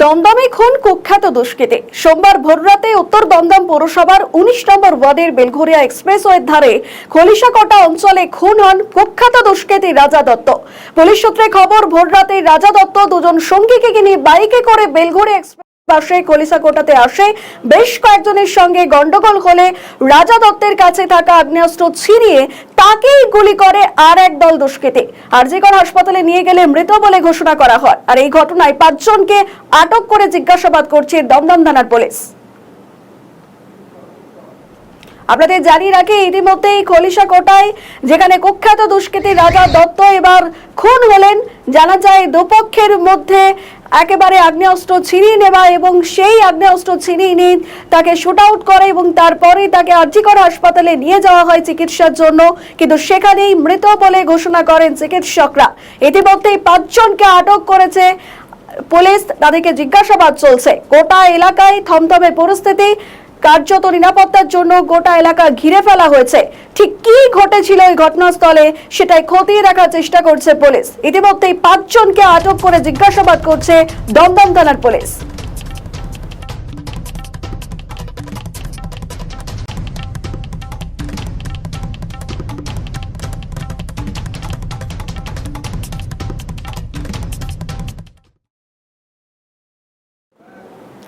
দমদমে খুন কুখ্যাত দুষ্কৃতী। সোমবার ভোররাতে উত্তর দমদম পৌরসভার 19 নম্বর ওয়ার্ডের বেলঘরিয়া এক্সপ্রেসওয়ের ধারে খলিশাকটা অঞ্চলে খুন হন কুখ্যাত দুষ্কৃতী রাজা দত্ত। পুলিশ সূত্রে খবর, ভোররাতে রাজা দত্ত দুজন সঙ্গীকে নিয়ে বাইকে করে বেলঘরিয়া পাশে খলিশাকোটাতে আসে। বেশ কয়েকজনের সঙ্গে গন্ডগোল হলে রাজা দত্তের কাছে থাকা আগ্নেয়াস্ত্র ছিনিয়ে তাকেই গুলি করে আর এক দল দুষ্কৃতী। আরজিকর হাসপাতালে নিয়ে গেলে মৃত বলে ঘোষণা করা হয়। আর এই ঘটনায় 5 জনকে আটক করে জিজ্ঞাসাবাদ করছে দমদম থানার পুলিশ। আপনাদের জানিয়ে রাখি, ইতিমধ্যেই খলিশাকোটায় যেখানে কুখ্যাত দুষ্কৃতী রাজা দত্ত এবার খুন হলেন, জানা যায় দুপক্ষের মধ্যে একেবারে আগ্নেয়াস্ত্র ছিনিয়ে নেওয়া এবং সেই আগ্নেয়াস্ত্র ছিনিয়ে নিয়ে তাকে শুট আউট করে এবং তারপরে তাকে আরজিকর হাসপাতালে নিয়ে যাওয়া হয় চিকিৎসার জন্য, কিন্তু সেখানেই মৃত বলে ঘোষণা করেন চিকিৎসকরা। ইতিমধ্যেই 5 জনকে আটক করেছে পুলিশ, তাদেরকে জিজ্ঞাসাবাদ চলছে। গোটা এলাকায় থমথমে পরিস্থিতি, কার্যত নিরাপত্তার জন্য গোটা এলাকা ঘিরে ফেলা হয়েছে। ঠিক কি ঘটেছিল এই ঘটনাস্থলে সেটাই খতিয়ে দেখার চেষ্টা করছে পুলিশ। ইতিমধ্যেই 5 জনকে আটক করে জিজ্ঞাসাবাদ করছে দমদম থানার পুলিশ।